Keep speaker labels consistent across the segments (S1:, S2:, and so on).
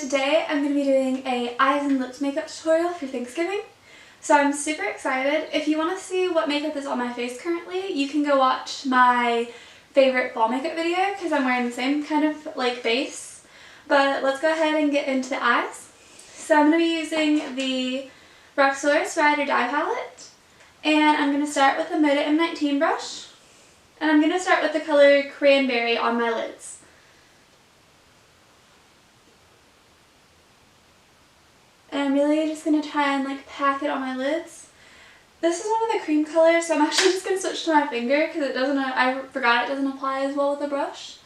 S1: today I'm going to be doing a eyes and lips makeup tutorial for Thanksgiving. So I'm super excited. If you want to see what makeup is on my face currently, you can go watch my favorite fall makeup video because I'm wearing the same kind of like base. But let's go ahead and get into the eyes. So I'm going to be using the Roxx's Ride or Die palette. And I'm going to start with the Moda M19 brush. And I'm going to start with the color Cranberry on my lids. And I'm really just going to try and like pack it on my lids. This is one of the cream colors, so I'm actually just going to switch to my finger because it doesn't, I forgot it doesn't apply as well with a brush.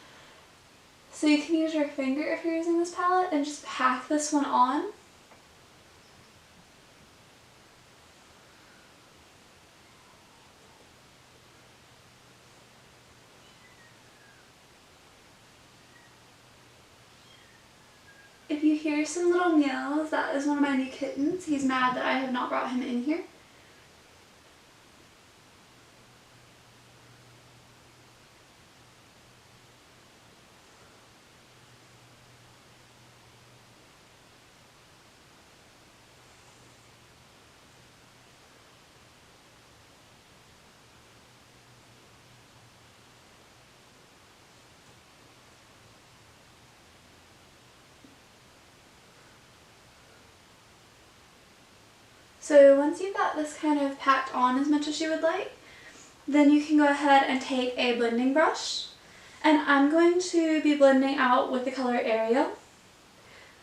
S1: So you can use your finger if you're using this palette and just pack this one on. If you hear some little meows, that is one of my new kittens. He's mad that I have not brought him in here. So once you've got this kind of packed on as much as you would like, then you can go ahead and take a blending brush. And I'm going to be blending out with the color Ariel.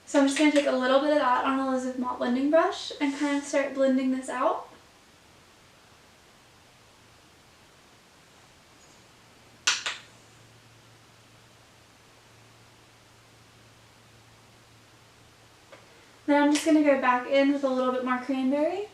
S1: So I'm just going to take a little bit of that on a Elizabeth Mott blending brush and kind of start blending this out. Then I'm just going to go back in with a little bit more cranberry.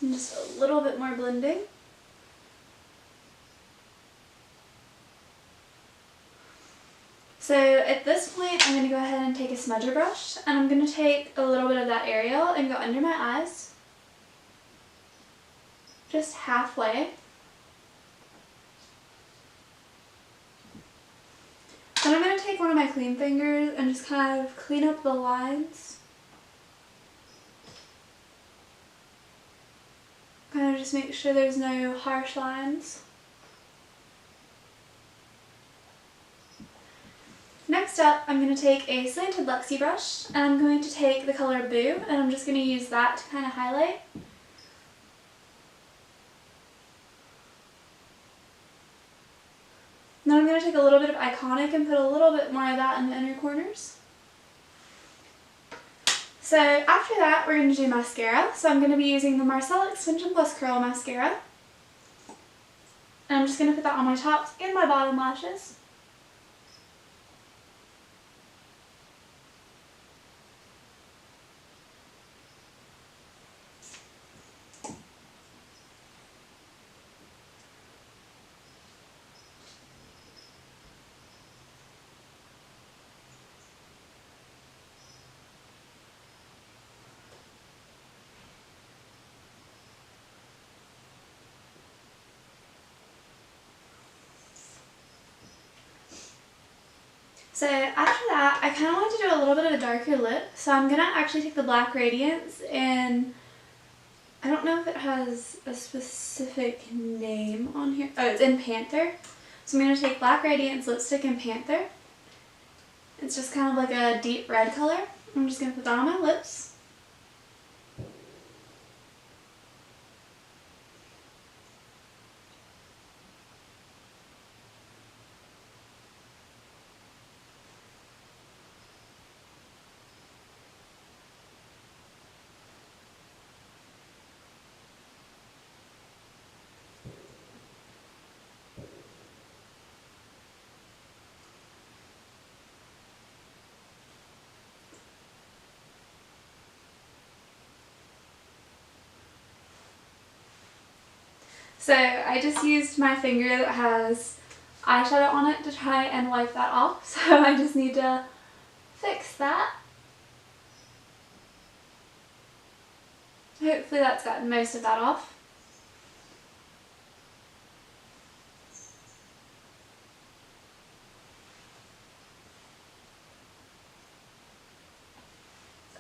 S1: And just a little bit more blending. So at this point, I'm going to go ahead and take a smudger brush, and I'm going to take a little bit of that Ariel and go under my eyes, just halfway. Then I'm going to take one of my clean fingers and just kind of clean up the lines. Kind of just make sure there's no harsh lines. Next up, I'm going to take a slanted Luxie brush, and I'm going to take the color Boo, and I'm just going to use that to kind of highlight. Then I'm going to take a little bit of Iconic and put a little bit more of that in the inner corners. So after that, we're going to do mascara. So I'm going to be using the Marcel Extension Plus Curl Mascara. And I'm just going to put that on my tops and my bottom lashes. So after that, I kind of want to do a little bit of a darker lip, so I'm going to actually take the Black Radiance, and I don't know if it has a specific name on here. Oh, it's in Panther. So I'm going to take Black Radiance lipstick in Panther. It's just kind of like a deep red color. I'm just going to put that on my lips. So I just used my finger that has eyeshadow on it to try and wipe that off, so I just need to fix that. Hopefully that's gotten most of that off.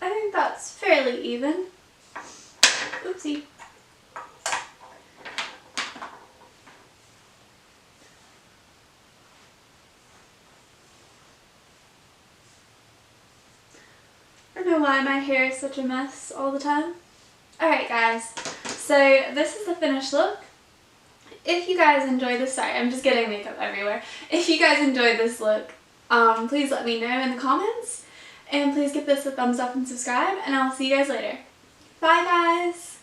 S1: I think that's fairly even. Oopsie. I don't know why my hair is such a mess all the time. Alright guys, so this is the finished look. If you guys enjoyed this, sorry, I'm just getting makeup everywhere. If you guys enjoyed this look, please let me know in the comments. And please give this a thumbs up and subscribe, and I'll see you guys later. Bye guys!